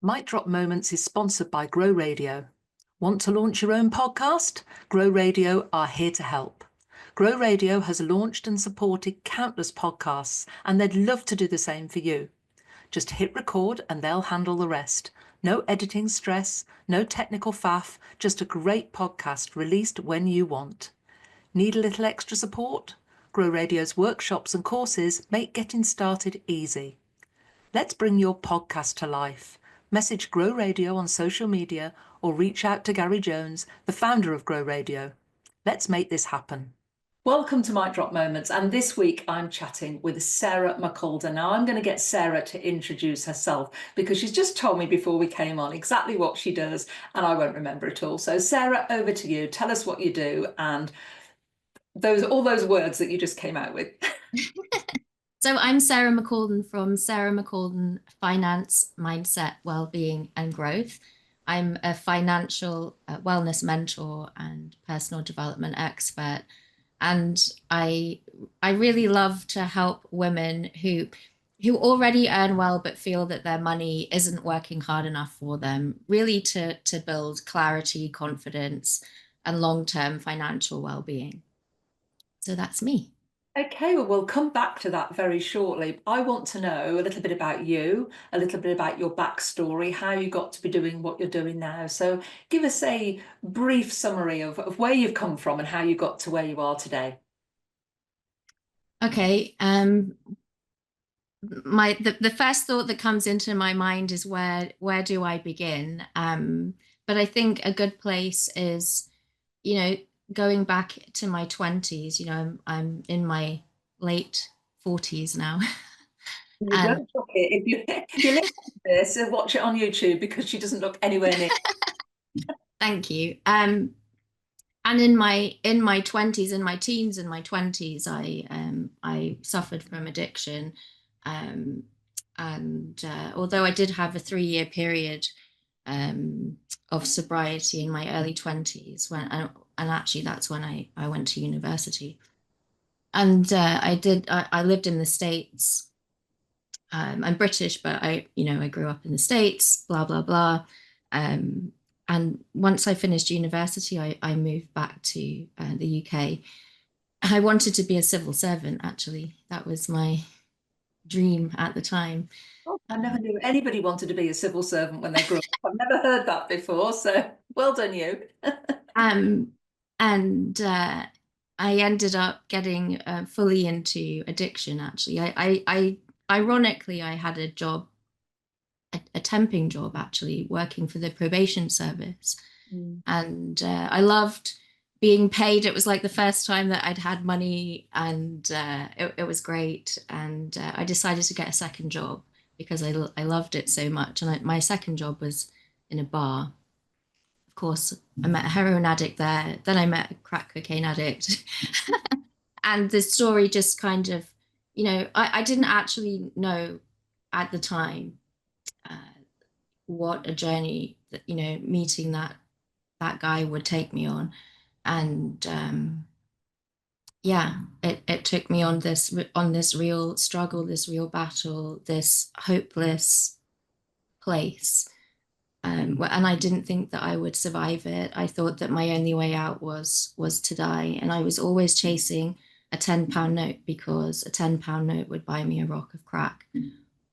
Mic Drop Moments is sponsored by Grow Radio. Want to launch your own podcast? Grow Radio are here to help. Grow Radio has launched and supported countless podcasts, and they'd love to do the same for you. Just hit record and they'll handle the rest. No editing stress, no technical faff, just a great podcast released when you want. Need a little extra support? Grow Radio's workshops and courses make getting started easy. Let's bring your podcast to life. Message Grow Radio on social media or reach out to Gary Jones, the founder of Grow Radio. Let's make this happen. Welcome to Mic Drop Moments, and this week I'm chatting with Sarah McCalden. Now I'm going to get Sarah to introduce herself because she's just told me before we came on exactly what she does and I won't remember it all. So Sarah, over to you. Tell us what you do and all those words that you just came out with. So I'm Sarah McCalden from Sarah McCalden Finance, Mindset, Wellbeing and Growth. I'm a financial wellness mentor and personal development expert. And I really love to help women who already earn well but feel that their money isn't working hard enough for them, really to build clarity, confidence, and long-term financial well-being. So that's me. Okay, well, we'll come back to that very shortly. I want to know a little bit about you, a little bit about your backstory, how you got to be doing what you're doing now. So give us a brief summary of where you've come from and how you got to where you are today. Okay. The first thought that comes into my mind is where do I begin? But I think a good place is, going back to my 20s. I'm in my late 40s now. You don't look it. If you listen to this, watch it on YouTube because she doesn't look anywhere near. Thank you. And in my 20s, in my teens, in my 20s, I suffered from addiction. And although I did have a 3-year period of sobriety in my early 20s, and actually that's when I went to university. And I lived in the States. I'm British, but I grew up in the States, blah, blah, blah. And once I finished university, I moved back to the UK. I wanted to be a civil servant, actually. That was my dream at the time. Oh, I never knew anybody wanted to be a civil servant when they grew up. I've never heard that before, so well done you. I ended up getting fully into addiction, actually. Ironically, I had a job, a temping job, actually, working for the probation service. And I loved being paid. It was like the first time that I'd had money, and it was great. And I decided to get a second job because I loved it so much. And my second job was in a bar. Of course, I met a heroin addict there. Then I met a crack cocaine addict. And the story just kind of, I didn't actually know at the time what a journey that, meeting that guy would take me on. And it took me on this real struggle, this real battle, this hopeless place. And I didn't think that I would survive it. I thought that my only way out was to die. And I was always chasing a £10 note because a £10 note would buy me a rock of crack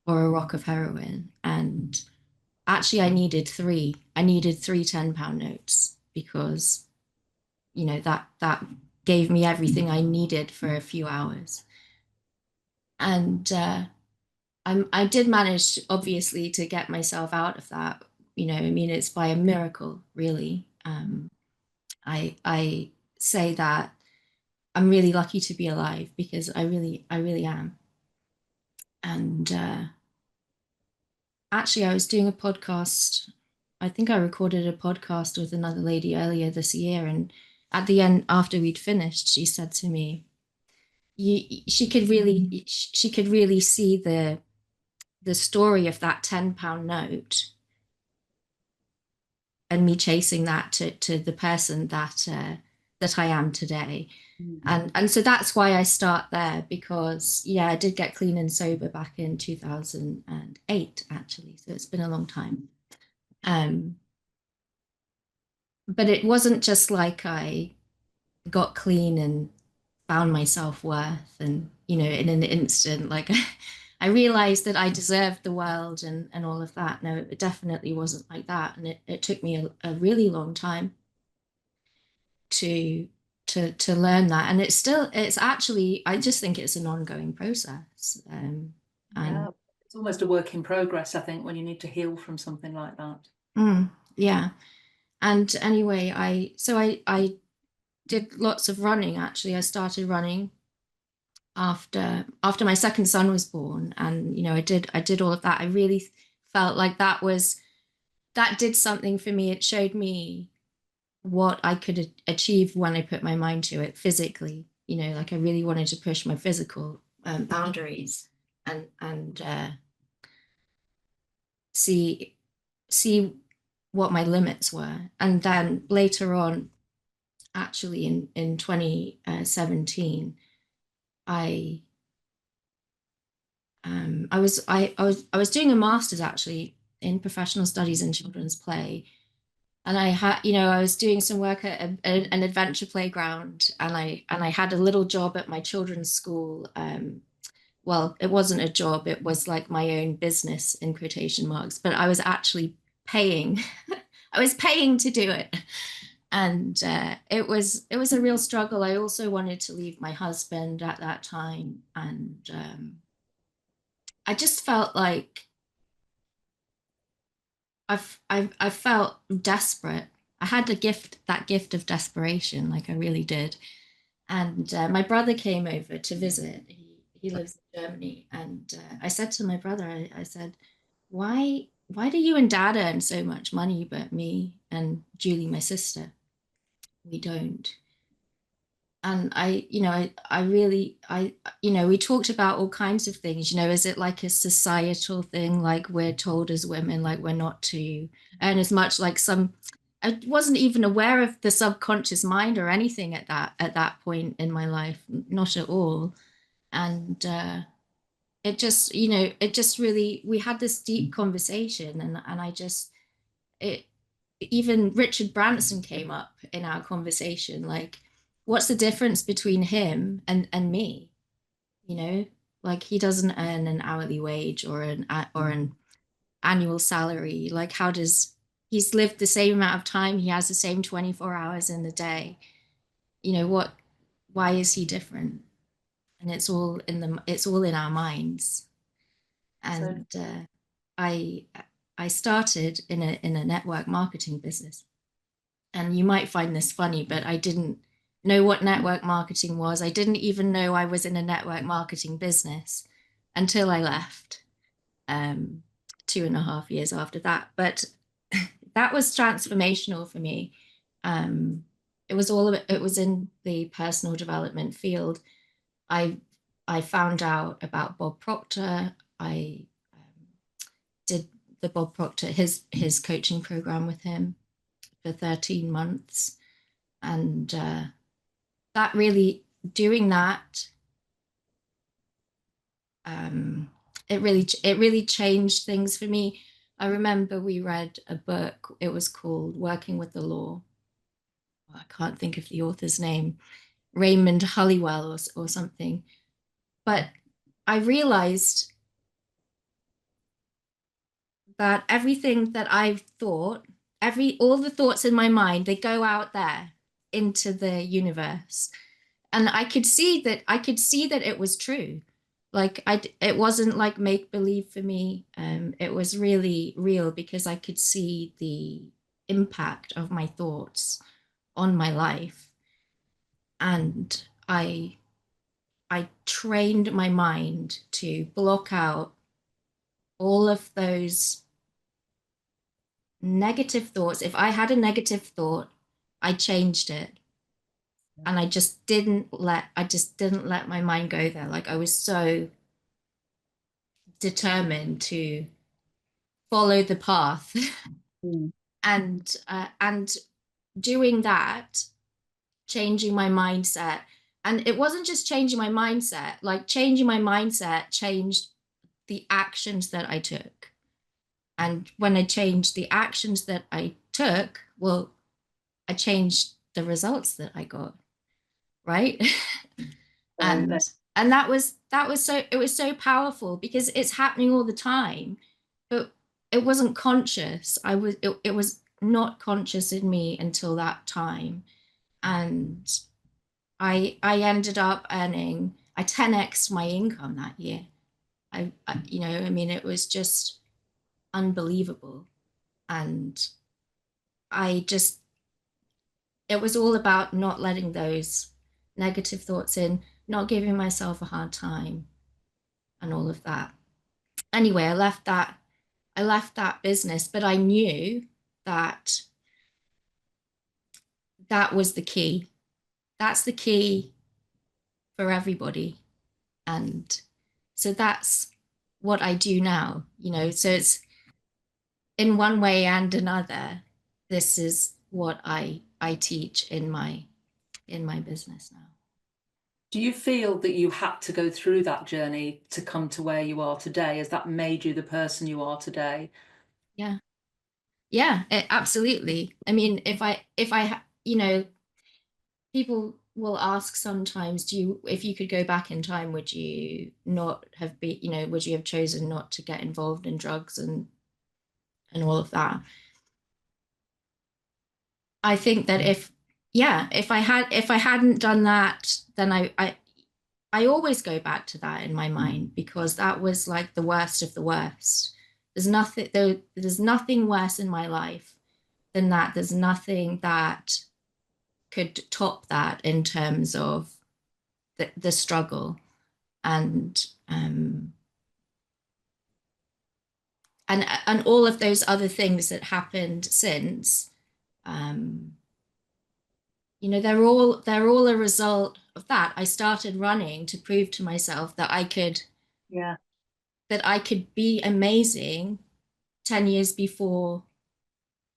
or a rock of heroin. And actually I needed three. I needed three £10 notes because, that gave me everything I needed for a few hours. And I did manage, obviously, to get myself out of that. It's by a miracle, really. I say that I'm really lucky to be alive because I really am. And actually, I was doing a podcast. I think I recorded a podcast with another lady earlier this year. And at the end, after we'd finished, she said to me, she could really see the story of that £10 note and me chasing that to the person that I am today. And so that's why I start there, because I did get clean and sober back in 2008, actually. So it's been a long time. But it wasn't just like I got clean and found my self-worth and, you know, in an instant, like I realized that I deserved the world and all of that. No, it definitely wasn't like that. And it took me a really long time to learn that. And it's actually, I just think it's an ongoing process. Yeah, it's almost a work in progress, I think, when you need to heal from something like that. Yeah. And anyway, I did lots of running. Actually, I started running after my second son was born, and you know, I did all of that. I really felt like that did something for me. It showed me what I could achieve when I put my mind to it physically. You know, like I really wanted to push my physical boundaries and see what my limits were. And then later on, actually in 2017, I was doing a master's actually in professional studies and children's play, and I had, you know, I was doing some work at an adventure playground, and I had a little job at my children's school. Well, it wasn't a job; it was like my own business in quotation marks, but I was actually paying. I was paying to do it, and it was a real struggle. I also wanted to leave my husband at that time, and I just felt like I felt desperate. I had that gift of desperation, like I really did. And my brother came over to visit. He lives in Germany, and I said to my brother, I said, why do you and Dad earn so much money, but me and Julie, my sister, we don't? And you know, I really, you know, we talked about all kinds of things. You know, is it like a societal thing, like we're told as women, like we're not to earn as much? Like some, I wasn't even aware of the subconscious mind or anything at that point in my life, not at all. And it just, you know, it just really, we had this deep conversation, and I just, it, even Richard Branson came up in our conversation, like, what's the difference between him and me? You know, like he doesn't earn an hourly wage or an annual salary. Like, how does he's lived the same amount of time? He has the same 24 hours in the day. You know what? Why is he different? And it's all in our minds. And I I started in a network marketing business. And you might find this funny, but I didn't know what network marketing was. I didn't even know I was in a network marketing business until I left, 2.5 years after that. But that was transformational for me. It was it was in the personal development field. I I found out about Bob Proctor. I did the Bob Proctor, his coaching program with him for 13 months. And that really, doing that, it really changed things for me. I remember we read a book. It was called Working with the Law. I can't think of the author's name, Raymond Halliwell or something. But I realized that everything that I've thought, all the thoughts in my mind, they go out there into the universe. And I could see that it was true. Like it wasn't like make believe for me. It was really real because I could see the impact of my thoughts on my life. And I trained my mind to block out all of those negative thoughts. If I had a negative thought, I changed it. And I just didn't let my mind go there. Like I was so determined to follow the path. And doing that, changing my mindset. And it wasn't just changing my mindset, like changing my mindset changed the actions that I took. And when I changed the actions that I took, well, I changed the results that I got, right? and and that was so, it was so powerful because it's happening all the time, but it wasn't conscious. It was not conscious in me until that time. And I ended up earning, I 10x'd my income that year. You know, I mean, it was just unbelievable. And I just, it was all about not letting those negative thoughts in, not giving myself a hard time and all of that. Anyway, I left that business, but I knew that that was the key. That's the key for everybody. And so that's what I do now, you know. So it's in one way and another, this is what I teach in my business now. Do you feel that you had to go through that journey to come to where you are today? Has that made you the person you are today? Yeah. Yeah, absolutely. I mean, you know, people will ask sometimes, if you could go back in time, would you not have been, you know, would you have chosen not to get involved in drugs and all of that? I think that if I hadn't done that, then I always go back to that in my mind, because that was like the worst of the worst. There's nothing worse in my life than that. There's nothing that could top that in terms of the struggle. And and all of those other things that happened since, you know, they're all a result of that. I started running to prove to myself that Yeah. I could be amazing 10 years before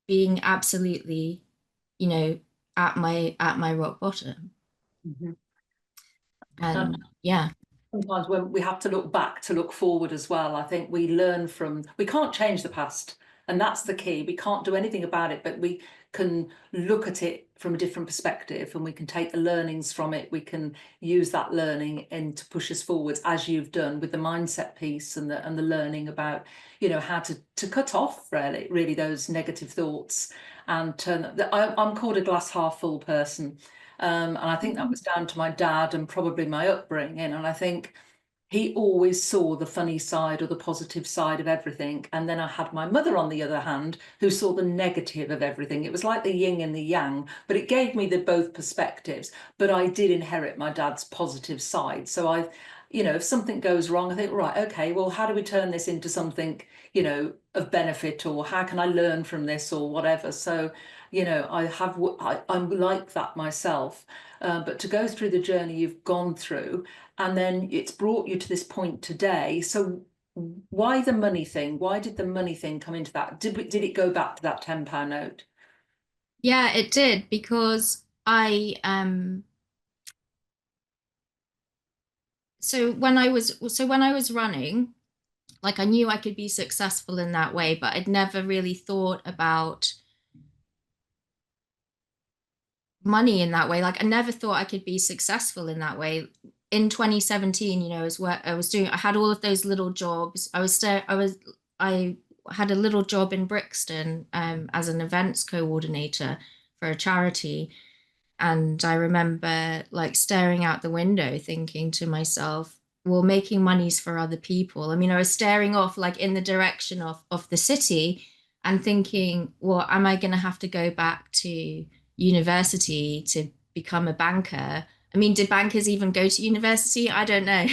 being absolutely, you know, at my rock bottom. Mm-hmm. And yeah. Sometimes when we have to look back to look forward as well, I think we learn from, we can't change the past, and that's the key. We can't do anything about it, but we can look at it from a different perspective, and we can take the learnings from it. We can use that learning and to push us forwards, as you've done with the mindset piece and the learning about, you know, how to cut off really those negative thoughts and turn them. I'm called a glass half full person. And I think that was down to my dad and probably my upbringing. And I think he always saw the funny side or the positive side of everything. And then I had my mother, on the other hand, who saw the negative of everything. It was like the yin and the yang, but it gave me the both perspectives. But I did inherit my dad's positive side. So you know, if something goes wrong, I think, right, okay, well, how do we turn this into something, you know, of benefit, or how can I learn from this or whatever? So, you know, I'm like that myself. But to go through the journey you've gone through, and then it's brought you to this point today. So why the money thing? Why did the money thing come into that? Did it go back to that £10 note? Yeah, it did, because when I was running, like, I knew I could be successful in that way, but I'd never really thought about money in that way. Like, I never thought I could be successful in that way. In 2017, you know, I had all of those little jobs. I had a little job in Brixton as an events coordinator for a charity. And I remember, like, staring out the window thinking to myself, well, making money's for other people. I mean, I was staring off, like, in the direction of the city and thinking, well, am I going to have to go back to university to become a banker? I mean, did bankers even go to university? I don't know.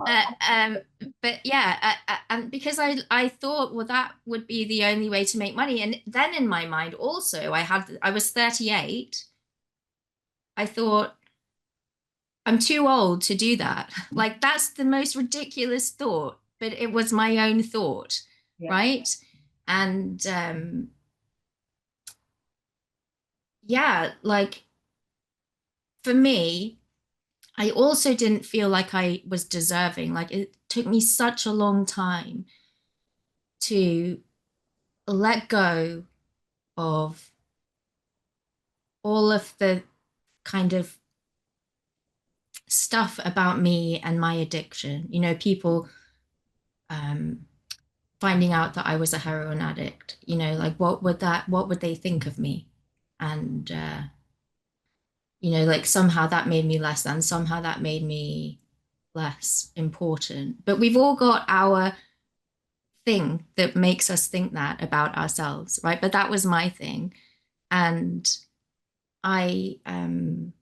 Uh, um, but yeah, and because I thought, well, that would be the only way to make money. And then in my mind also, I was 38. I thought, I'm too old to do that. Like, that's the most ridiculous thought, but it was my own thought, Yeah. right? And yeah, like, for me, I also didn't feel like I was deserving. Like, it took me such a long time to let go of all of the kind of stuff about me and my addiction. You know, people finding out that I was a heroin addict, you know, like what would they think of me? And, you know, like somehow that made me less than, somehow that made me less important. But we've all got our thing that makes us think that about ourselves, right? But that was my thing. And I, um,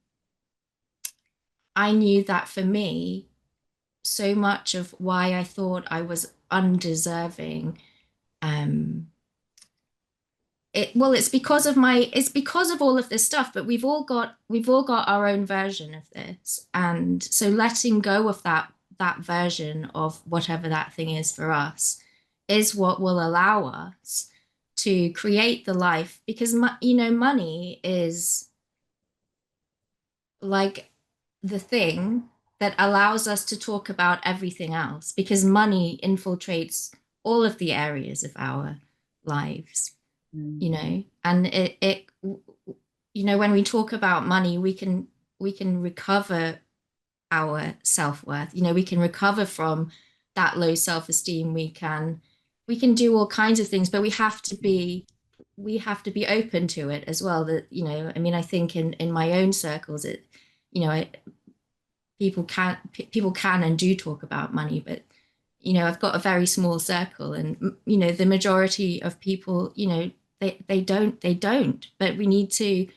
I knew that for me, so much of why I thought I was undeserving, um, it's because of all of this stuff, but we've all got our own version of this. And so letting go of that version of whatever that thing is for us is what will allow us to create the life, because you know, money is like the thing that allows us to talk about everything else, because money infiltrates all of the areas of our lives, you know. And it you know, when we talk about money, we can recover our self-worth, you know, we can recover from that low self-esteem, we can do all kinds of things, but we have to be open to it as well. That, you know, I mean, I think in my own circles, it, you know, people can and do talk about money, but, you know, I've got a very small circle, and, you know, the majority of people, you know, they don't, but we need to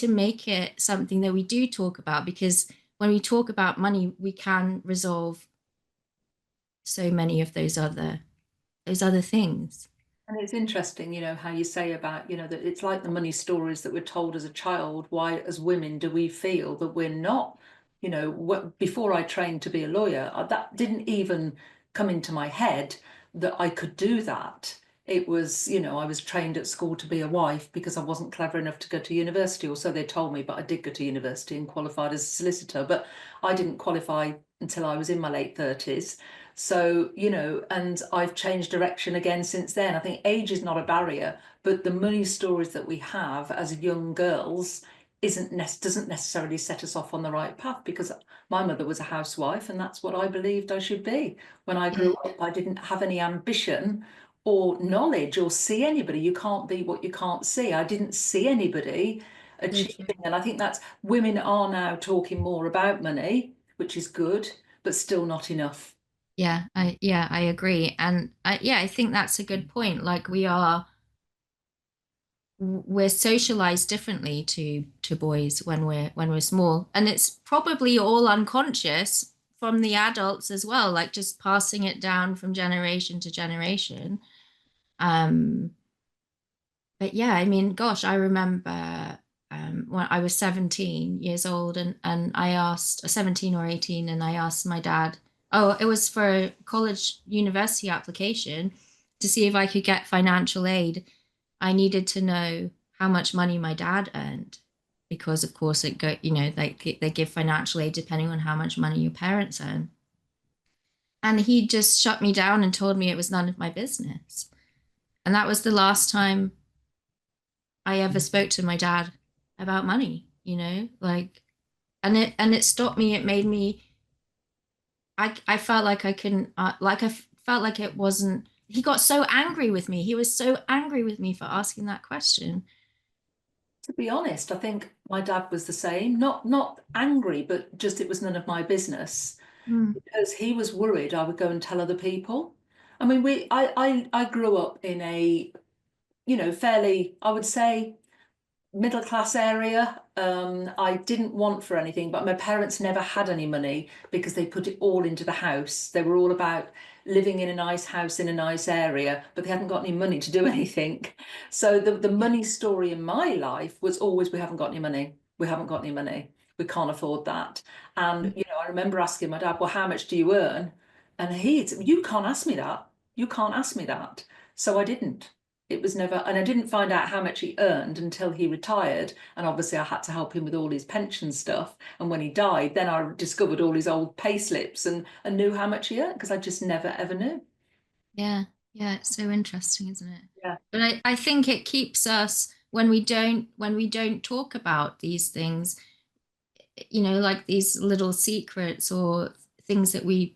make it something that we do talk about, because when we talk about money, we can resolve so many of those other things. And it's interesting, you know, how you say about, you know, that it's like the money stories that we're told as a child. Why, as women, do we feel that we're not, you know, before I trained to be a lawyer, that didn't even come into my head that I could do that. It was, you know, I was trained at school to be a wife because I wasn't clever enough to go to university, or so they told me, but I did go to university and qualified as a solicitor, but I didn't qualify until I was in my late 30s. So, you know, and I've changed direction again since then. I think age is not a barrier, but the money stories that we have as young girls doesn't necessarily set us off on the right path, because my mother was a housewife and that's what I believed I should be. When I Yeah, grew up, I didn't have any ambition or knowledge or see anybody. You can't be what you can't see. I didn't see anybody so true. achieving. And I think that's, women are now talking more about money, which is good, but still not enough. Yeah, I agree. And I think that's a good point. Like, we're socialized differently to boys when we're small, and it's probably all unconscious from the adults as well, like just passing it down from generation to generation. um but yeah, I mean, gosh, I remember when I was 17 years old, and I asked, 17 or 18, and I asked my dad, oh, it was for a college university application, to see if I could get financial aid. I needed to know how much money my dad earned, because of course you know, like they give financial aid depending on how much money your parents earn. And he just shut me down and told me it was none of my business. And that was the last time I ever spoke to my dad about money, you know, like, and it stopped me. It made me, I felt like I couldn't, like, I felt like it wasn't, he got so angry with me. He was so angry with me for asking that question. To be honest, I think my dad was the same. Not angry, but just it was none of my business, Mm. because he was worried I would go and tell other people. I mean, I grew up in a, you know, fairly, I would say, middle class area. I didn't want for anything, but my parents never had any money because they put it all into the house. They were all about living in a nice house in a nice area, but they hadn't got any money to do anything. So the Yeah. money story in my life was always, we haven't got any money. We haven't got any money. We can't afford that. And, you know, I remember asking my dad, well, how much do you earn? And you can't ask me that. You can't ask me that. So I didn't. It was never, and I didn't find out how much he earned until he retired. And obviously, I had to help him with all his pension stuff. And when he died, then I discovered all his old pay slips and knew how much he earned, because I just never ever knew. Yeah. Yeah, it's so interesting, isn't it? Yeah. But I think it keeps us, when we don't talk about these things, like these little secrets or things that we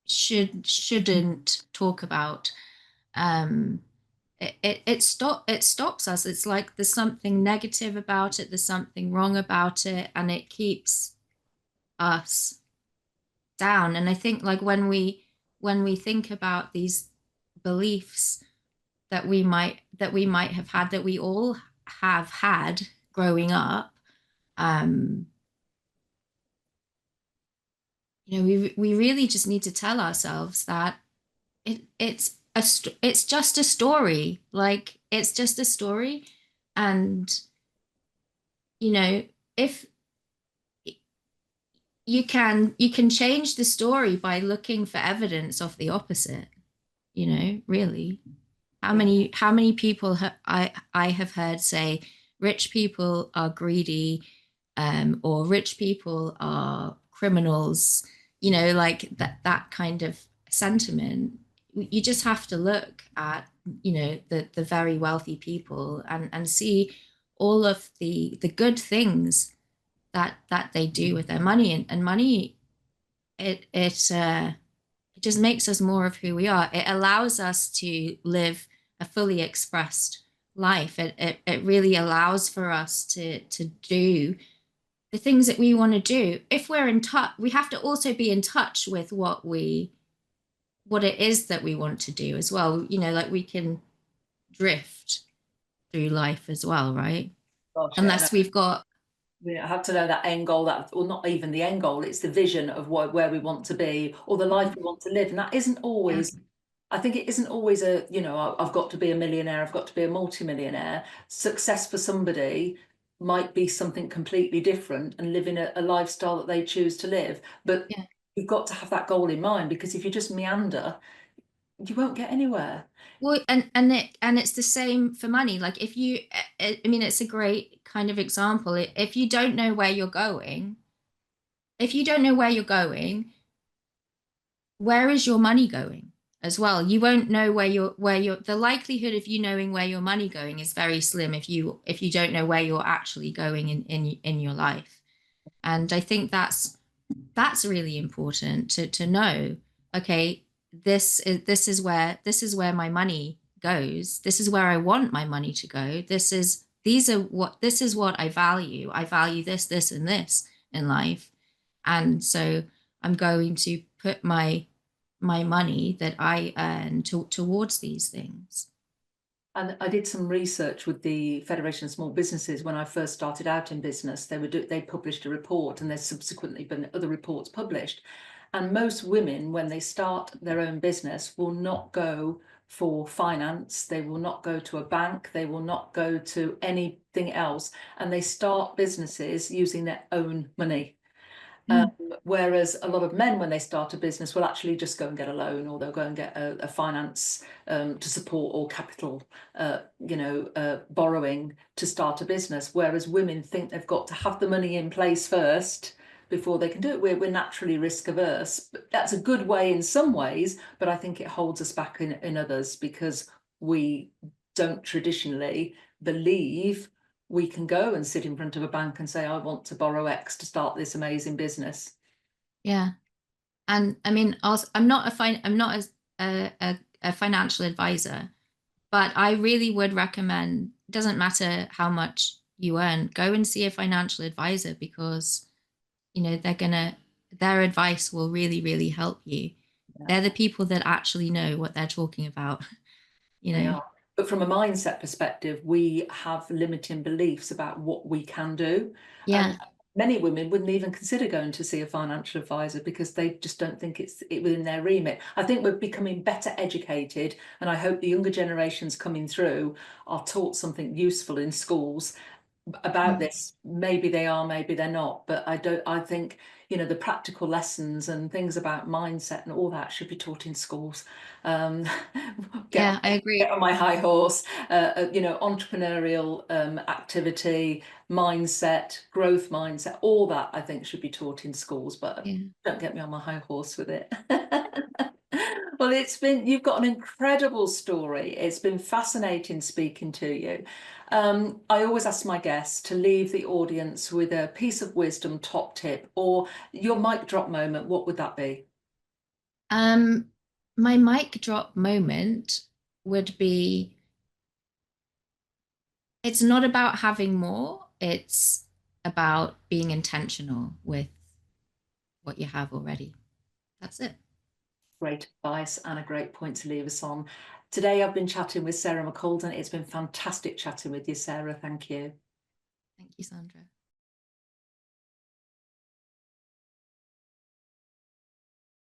shouldn't talk about. um it stops us. It's like there's something negative about it, there's something wrong about it, and it keeps us down. And I think, like, when we think about these beliefs that we might have had, that we all have had growing up, um we really just need to tell ourselves that it's just a story. Like, it's just a story. And if you can change the story by looking for evidence of the opposite. Really, how many people I have heard say rich people are greedy, or rich people are criminals, like that kind of sentiment. You just have to look at the very wealthy people, and see all of the good things that they do with their money. And money, it just makes us more of who we are. It allows us to live a fully expressed life. It really allows for us to do the things that we want to do. If we're in touch, we have to also be in touch with what it is that we want to do as well. Like, we can drift through life as well, right? Gosh, yeah, no. Unless we've got. We have to know that end goal, that, or not even the end goal, it's the vision of where we want to be, or the life we want to live. And that isn't Yeah, always, I think it isn't always I've got to be a millionaire, I've got to be a multimillionaire. Success for somebody might be something completely different, and living a lifestyle that they choose to live. But yeah. you've got to have that goal in mind, because if you just meander, you won't get anywhere. Well, and it's the same for money. Like, if you, I mean, it's a great kind of example. If you don't know where you're going, if you don't know where you're going, where is your money going as well? You won't know the likelihood of you knowing where your money going is very slim if you don't know where you're actually going in your life. And I think that's really important to know. Okay, this is where my money goes. This is where I want my money to go. This is what I value. I value this and this in life. And so I'm going to put my money that I earn towards these things. And I did some research with the Federation of Small Businesses when I first started out in business. They published a report, and there's subsequently been other reports published. And most women, when they start their own business, will not go for finance. They will not go to a bank. They will not go to anything else. And they start businesses using their own money. Mm. Whereas a lot of men, when they start a business, will actually just go and get a loan, or they'll go and get a finance to support, or capital, borrowing to start a business. Whereas women think they've got to have the money in place first before they can do it. We're naturally risk averse. But that's a good way in some ways, but I think it holds us back in others, because we don't traditionally believe we can go and sit in front of a bank and say, I want to borrow X to start this amazing business. Yeah. And I mean, also, I'm not a financial advisor, but I really would recommend, it doesn't matter how much you earn, go and see a financial advisor, because their advice will really, really help you. Yeah. They're the people that actually know what they're talking about. They are. But from a mindset perspective, we have limiting beliefs about what we can do. Yeah. And many women wouldn't even consider going to see a financial advisor, because they just don't think it's within their remit. I think we're becoming better educated, and I hope the younger generations coming through are taught something useful in schools about this. Maybe they are, maybe they're not, but I think the practical lessons and things about mindset and all that should be taught in schools. um Yeah, I get agree. on my high horse. Entrepreneurial activity, mindset, growth mindset, all that I think should be taught in schools, but Yeah. don't get me on my high horse with it. Well, you've got an incredible story. It's been fascinating speaking to you. I always ask my guests to leave the audience with a piece of wisdom, top tip, or your mic drop moment. What would that be? My mic drop moment would be, it's not about having more, it's about being intentional with what you have already. That's it. Great advice and a great point to leave us on. Today I've been chatting with Sarah McCalden. It's been fantastic chatting with you, Sarah. Thank you. Thank you, Sandra.